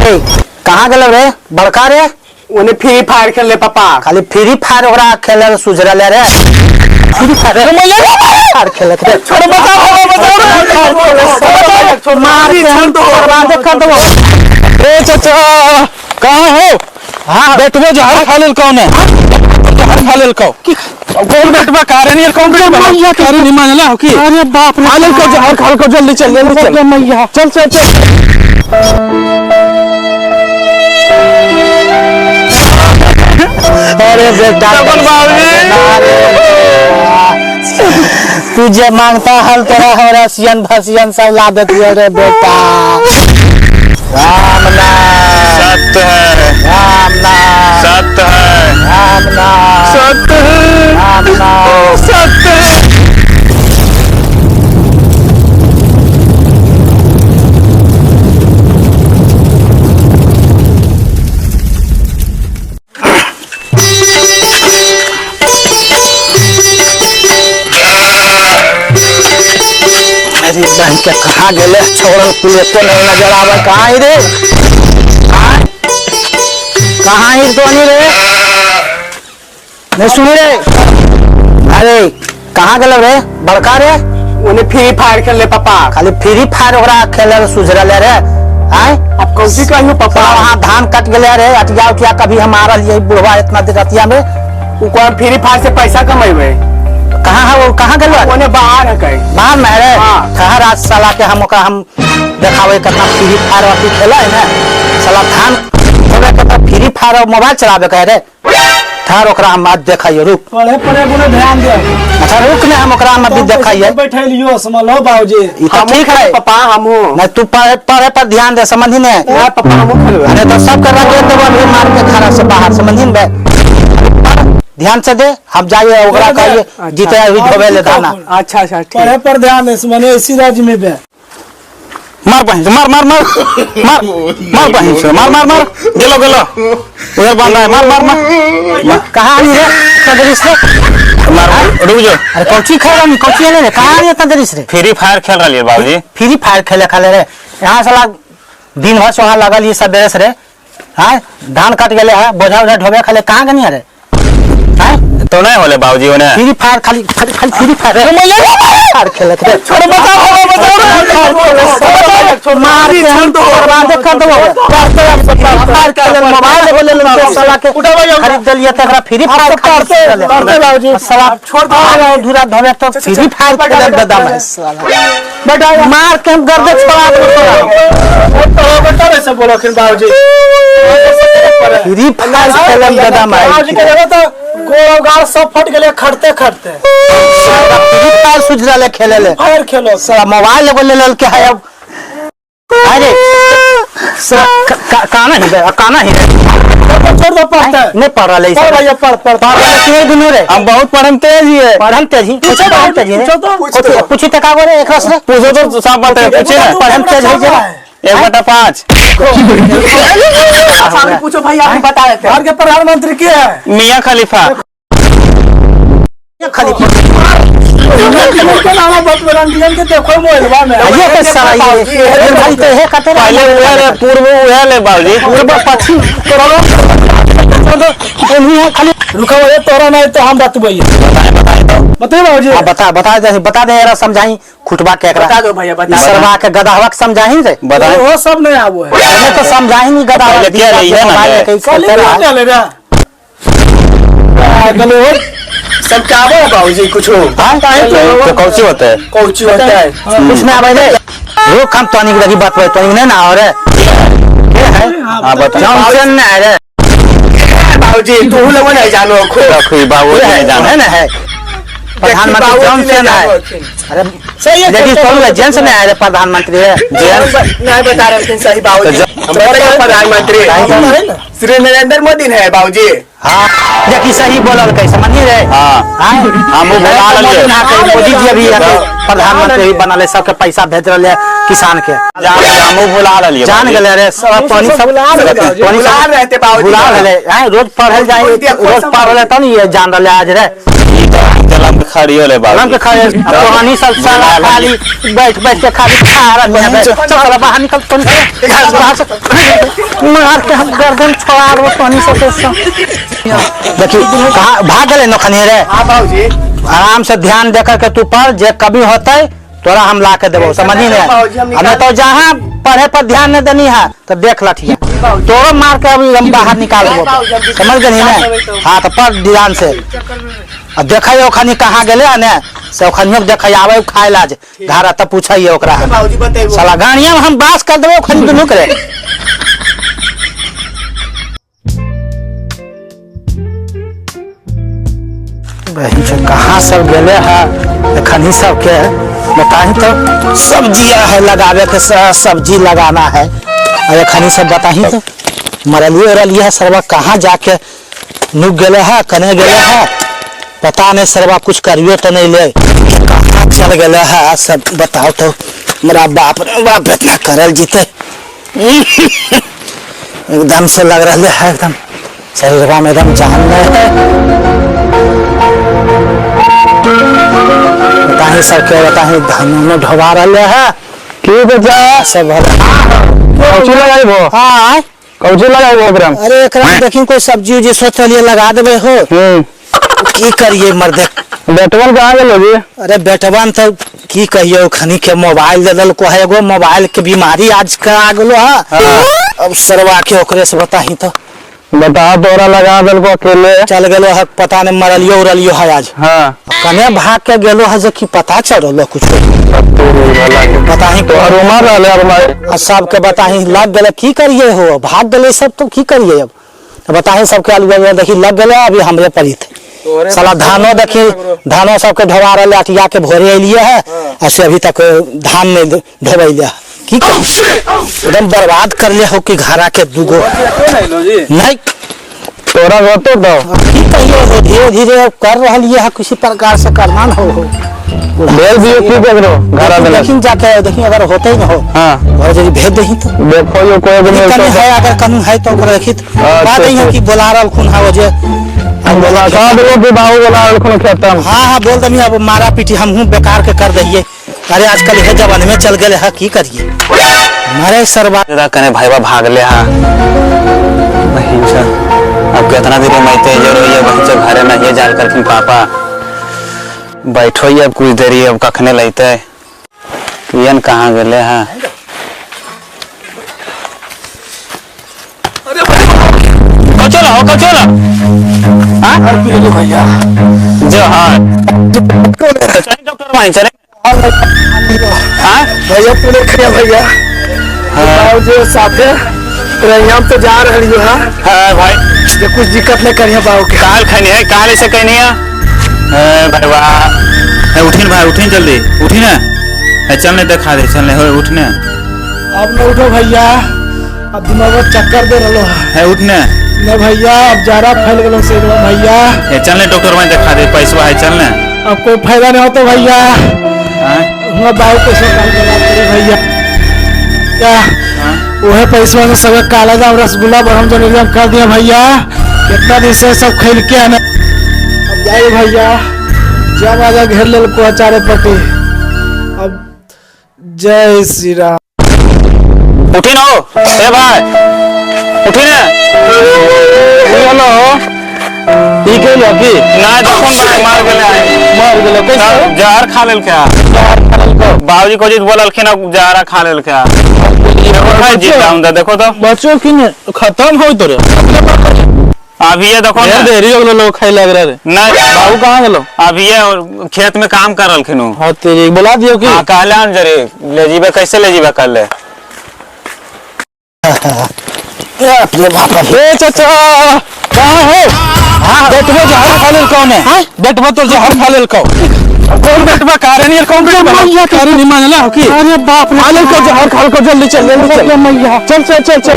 अरे कहाँ गल रे बड़का रे? उन्हें फ्री फायर खेल ले पापा। खाली फ्री फायर ओकरा खेले सुझरा ले रे। फ्री फायर खेले रे। छोड़ बताओ मार के हम तो बर्बाद कर दो। ए चाचा कहाँ हो? हाँ बेटवा जहर खा लेल कौन है? जहर खा लेल कौ कौन बेटवा कारण ये कौन बेटवा कारण नहीं मानला हो की? अरे बाप रे, खा लेल कौ जहर खा को जल्दी चल मैया चल चल चल। अरे बेटा तुझे मांगता हल तेरा है रसियन भसियन सब ला देती है रे बेटा। राम नाम सत्य है, राम नाम सत्य है, राम नाम सत्य है, राम नाम सत्य है। बहन के कहाँ गए छोड़न पुलिस तो नहीं नजर आवे। कहाँ ही रे? कहाँ ही तो नहीं रे? नहीं सुनी रे? अरे कहाँ गए रे बड़का रे? उन्हें फ्री फायर खेल ले पापा। खाली फ्री फायर ओकरा खेले सुझरा ले रे। आए अब कौन सी कहियो पापा? वहाँ धान कट गए रे अटिया उटिया कभी हमारा ये बुढ़वा इतना दिक्कतिया में फ्री फायर से पैसा कमेबे। कहाँ है वो? कहाँ गए? उन्हें बाहर है कहीं बाहर में रे। हाँ। ठहर आज साला के हम देखावे कितना फ्री फायर वाली खेला है ना साला धान कितना फ्री फायर और मोबाइल चलावे कहे रे। ठहर ओकरा हम आज देखाइए रुक। पढ़े पढ़े बोले ध्यान दे। अच्छा रुक ने हम ओकरा हम अभी देखाइए। बैठे लियो समझ लो बाबूजी। ये तो ठीक है पापा। हम नहीं तू पढ़े पर ध्यान दे समझी ने। पापा हम खेल। अरे तो सब कर रखे तो अभी मार के खड़ा से बाहर समझी ने ध्यान से दे। हम जाइए ओकरा कहिए जीते अभी धोबे ले दाना। अच्छा अच्छा पढ़े पर ध्यान दे समझ इसी राज्य में बे। मार बहन से मार मार मार मार मार बहन से मार मार मार गेलो गेलो उधर बांधा है मार मार मार। कहाँ नहीं रे तदरीस रे? मार रुक जाओ। अरे कौची खेल रही कौची है रे? कहाँ नहीं तदरीस रे? फ्री फायर खेल रही है बाबूजी। फ्री फायर खेले खाले रे यहाँ साला दिन भर सोहा लगल ये सब से रे। हाँ धान कट गए है बोझा उझा ढोबे खाले कहाँ गनी रे? तो नहीं होले बाबूजी उन्हें फ्री फायर खाली खाली खाली फ्री फायर फायर खेले रे। छोड़ बताओ मार के हम तो बर्बाद कर दो। फायर खेले मोबाइल बोले ले साला के खरीद लिए तकरा फ्री फायर खेले साला छोड़ दो धुरा धोबे तो फ्री फायर खेले दादा मैं साला बेटा मार के हम गर्दे छोड़ा तो बेटा वैसे बोलो फिर बाबूजी। फ्री फायर खेले दादा मैं बाबूजी के जगह तो गोड़ गाड़ सब फट गए खड़ते खड़ते। फ्री फायर सुझरा ले खेले ले फायर खेलो साला मोबाइल बोले ले के है अब। अरे काना ही काना ही छोड़ दो पढ़ते नहीं पढ़ रहा है पढ़ भैया पढ़ पढ़ पढ़ रहा है दुनू रे। हम बहुत पढ़न तेज ही है। पढ़न तेज ही पूछो बहुत तेज है पूछी तक आगो रे एक रस रे पूछो तो सब बात है पूछे ना। पढ़न तेज है जे 1/5 पूछो भाई आप बता देते भारत के प्रधानमंत्री के है? मियां खलीफा। खाली के नाम बतरंगियन के देखो मोबाइलवा में ये तो साला ये भाई तो है कते पहले उहे पूर्व उहे ले बाबूजी पूर्व पश्चिम तो नहीं है खाली रुको ये तोरा नहीं तो हम बतबइए बताइए बाबूजी। बता दे यार समझाई खुटबा के एकरा बता दो भैया बता दो। सरवा के गदाहवा के समझाई रे बताए वो सब नहीं आवो है मैं तो समझाई नहीं गदाहवा पहले क्या रही है ना कल ले ले रे गलो सब क्या है बाबूजी कुछ हो? तो कौन सी होता है? कौची होता है? कुछ ना भाई रे वो काम तो नहीं लगी बात तो नहीं ना हो रे ये है हां बता जॉनसन ना है रे बाबूजी तू लोग नहीं जानो रखी बाबू नहीं जाना है ना है प्रधानमंत्री जॉनसन है। अरे सही है देखिए तो जेंट्स ने है प्रधानमंत्री है जेंट्स नहीं बता रहे थे सही बाबूजी। हमारे प्रधानमंत्री श्री नरेंद्र मोदी है बाबूजी। हाँ देखिए सही बोलल कैसे समझिए रे। हां हम बुला लिए मोदी जी अभी प्रधानमंत्री बनले सबके पैसा भेज रहे किसान के हम बुला लिए जान गए रे सब पानी सब बुला रहते बाबूजी। बुला रहे रोज पढ़ल जाए रोज पढ़ले तो नहीं जान रहे आज रे कलम के खड़ी होले बाबू कलम के खड़े कहानी सब साला खाली बैठ बैठ के खाली खा रहा है। चल बाहर निकल मार के हम गर्दन छोड़ा दो पानी से तो देखी कहाँ भाग गए नौखनी रे। हाँ बाबूजी। आराम से ध्यान देकर के तू पढ़, जे कभी होते तोरा हम ला के देबो, समझी नहीं। हमें तो जहाँ पढ़े पर ध्यान नहीं देनी है तो देख लठिया तोरो मार के अभी हम बाहर निकाल देबो, समझ गई ना। हाँ तो पढ़ ध्यान से, देखे ओखनी कहाँ गए ने से ओखनियो देखे आवे खाए लाज घर तब पूछिए ओकरा साला गाड़िया में हम बास कर देबो ओखनी दुनू करे। बहन से कहाँ सब गए है खनी सब के बताही तो सब्जी है लगावे के सब्जी लगाना है। अरे खनी सब बताही तो मरलिए उरलिए है सरवा कहाँ जाके नुक गए है कने गए है पता नहीं सरवा कुछ करियो तो नहीं ले कहाँ चल गए है सब बताओ तो। मेरा बाप रे बाप इतना करल जीते एकदम से लग रहा है एकदम शरीर में एकदम जान है। बताही सबके बताही धान में ढोबा रहे है की बजा सब कौची लगाइबो? हाँ कौची लगाइबो ओकरा? अरे एकरा देखी कोई सब्जी उब्जी सोचलिए लगा देबे हो की करिए मर्दे। बेटवन कहाँ गेलो जी? अरे बेटवन तो की कहिए खनी के मोबाइल दे दल को है एगो मोबाइल के बीमारी आज का आ गलो है। अब सरवा के ओकरे से बताही तो बता तोरा लगा दल को अकेले चल गलो है पता नहीं मरलियो उरलियो है आज। हाँ कने भाग के गेलो है जे की पता चलो कुछ बताही तो रुमाल रहले अब हमारे सबके बताही लग गए की करिए हो भाग गए सब तो की करिए अब बताही सबके अलग देखी लग गए अभी हमरे पड़ी थे साला धानो देखी धानो सबके ढोवा रहे अटिया के भोरे अलिए है ऐसे अभी तक धान नहीं ढोबैले की एकदम बर्बाद कर ले हो कि घरा के दूगो नहीं तोरा होतो दो की कहिए हो धीरे धीरे कर रही है किसी प्रकार से करना न हो भेज दियो की करो घरा में लेकिन जाते देखिए अगर होते ही न हो हां और यदि भेज दही तो देखो यो कोई भी नहीं है अगर कानून है तो रखी बात नहीं है कि बुला रहा खून है जे हम बोला का दो के बाबू बोला खून खत्म। हां हां बोल दमी अब मारा पीटी हम हूं बेकार के कर दइए। अरे आजकल है जमाने में चल गए है की करिए मारे सरवा कने भाईबा भागले हा बहन से अब कितना देर में तेज रही है बहन से घरे नहीं जाल करके पापा बैठो ही अब कुछ देरी अब कखने लेते कियन कहाँ गए हैं कचोला हाँ भैया जो हाँ डॉक्टर वहीं चले हाँ भैया तूने खड़े भैया जो साथे हम तो जा रही है हाँ भाई जो कुछ दिक्कत नहीं करिए बाबू के काल खानी है काल ऐसे कहनी है भाई वाह उठिन भाई उठिन जल्दी उठी ना चलने देखा दे चलने हो उठने अब न उठो भैया अब दिमाग में चक्कर दे रहो है उठने न भैया अब जरा फैल गलो से भैया चलने डॉक्टर वहीं देखा दे पैसा है चलने अब कोई फायदा नहीं होता भैया वहाँ बाबू पैसा काल करी भैया क्या वह पैसा से सब काला जाम रसगुल्ला बरम जो निजाम कर दिया भैया कितना दिन से सब खेल के आने अब जाइए भैया जब आजा घेर ले को अचारे पटे अब जय श्री राम उठी ना ए भाई उठी ना हेलो ठीक है लकी ना देखो भाई मार गेले कैसे जहर खा लेल क्या बाबूजी को जीत बोललखिन जहर खा लेल क्या भाई जीता हम देखो तो बच्चों की खत्म हो तो अभी ये देखो ना देरी हो गलो लोग खाई लग रहे नहीं बाबू कहाँ गलो अभी ये खेत में काम कर रलखिन हां तेरी बुला दियो कि हां कहले हम जरे ले जीबे कैसे ले जीबे कर ले अपने बाप रे चाचा कहाँ हो हां बेटवा जहर खा लेल कौन है बेटवा तो जहर खा लेल कौन बेटवा कारण ये कौन बेटवा कारण नहीं मानला हो कि अरे बाप रे लेल को जहर खा को जल्दी चल मैया चल चल चल चल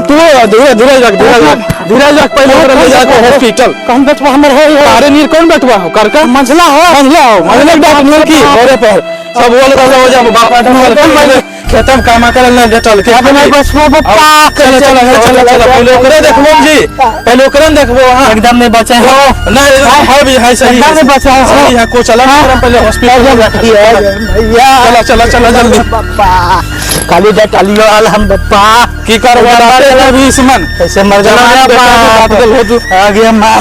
तू धीरे धीरे जा पहले ले जाके हॉस्पिटल कौन बेटवा हमर है कारण ये कौन बेटवा हो कर मंझला हो मंझला डॉक्टर की घरे पर सब बोल हो जा बाप खेतम कामा करे ना डटल के अब नहीं बचबो पप्पा। चलो चलो चलो चलो पहले ओकरे देखबो जी, पहले ओकरे देखबो। हां एकदम नहीं बचे हो, नहीं है भी है सही एकदम नहीं बचे हो। सही है को चला पहले हॉस्पिटल भैया चलो चलो चलो जल्दी। पप्पा खाली डटलियो हम पप्पा की करबो डाले अभी इसमन कैसे मर जाना आ गया मां।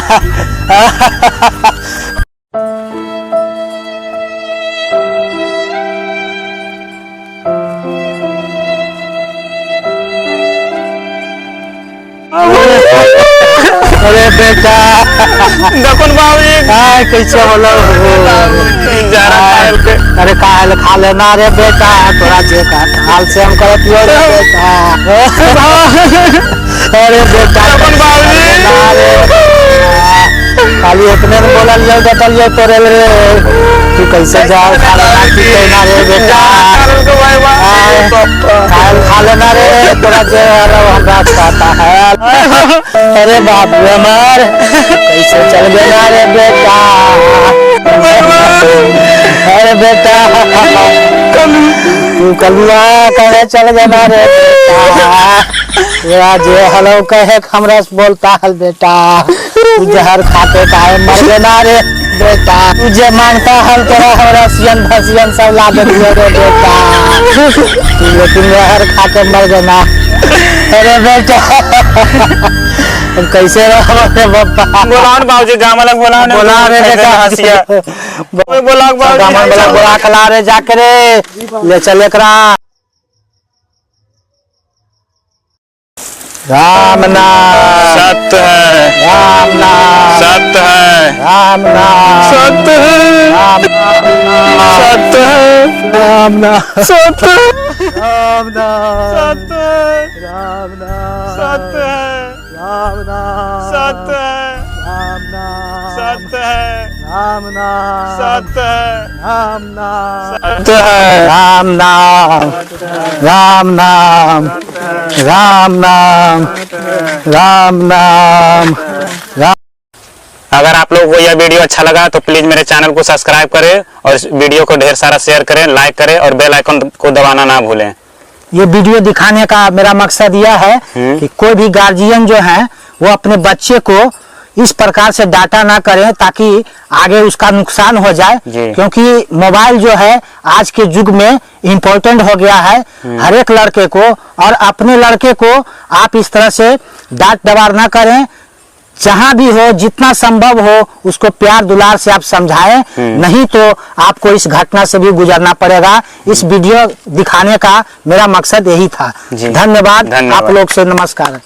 अरे बेटा देखो बाबूजी कैसे बोलो अरे काल खा लेना रे बेटा, थोड़ा जे हाल से हम करत रे बेटा। अरे बेटा खाली इतने में बोलल जाओ डटलियो तोरे रे, तू कैसे जाओ खा लेना की कहना रे बेटा। खा लेना रे थोड़ा जे हमरा खाता है। अरे बाप रे हमार कैसे चल गया रे बेटा। अरे बेटा तू कलुआ कहे चल गया रे बेटा। जे हलो कहे हमरा बोलता हल बेटा, तू जहर खाते काहे मर गया रे बेटा। तू जे मांगता हल तोरा हमरा सियन भसियन सब ला दे रे बेटा, तू लेकिन जहर खाके मर गया। अरे बेटा हम कैसे रहो रे पप्पा। बोलाओ बाबूजी गांव वाला बोला रे बेटा हंसिया बोला बाबूजी बोला खला रे जाके रे ले चले करा। राम नाम सत्य है, राम नाम सत्य है, राम नाम सत्य है, राम सत्य है, नाम नाम सत्य है, राम नाम सत्य है, राम नाम सत्य है, राम नाम सत्य है, राम नाम सत्य है, राम नाम सत्य है, राम नाम सत्य है। राम नाम राम नाम राम नाम राम नाम राम। अगर आप लोग को यह वीडियो अच्छा लगा तो प्लीज मेरे चैनल को सब्सक्राइब करें और इस वीडियो को ढेर सारा शेयर करें, लाइक करें और बेल आइकन को दबाना ना भूलें। ये वीडियो दिखाने का मेरा मकसद यह है कि कोई भी गार्जियन जो है वो अपने बच्चे को इस प्रकार से डाटा ना करें ताकि आगे उसका नुकसान हो जाए, क्योंकि मोबाइल जो है आज के युग में इम्पोर्टेंट हो गया है हर एक लड़के को। और अपने लड़के को आप इस तरह से डांट डबार ना करें, जहां भी हो जितना संभव हो उसको प्यार दुलार से आप समझाएं, नहीं तो आपको इस घटना से भी गुजरना पड़ेगा। इस वीडियो दिखाने का मेरा मकसद यही था। धन्यवाद। आप लोग से नमस्कार।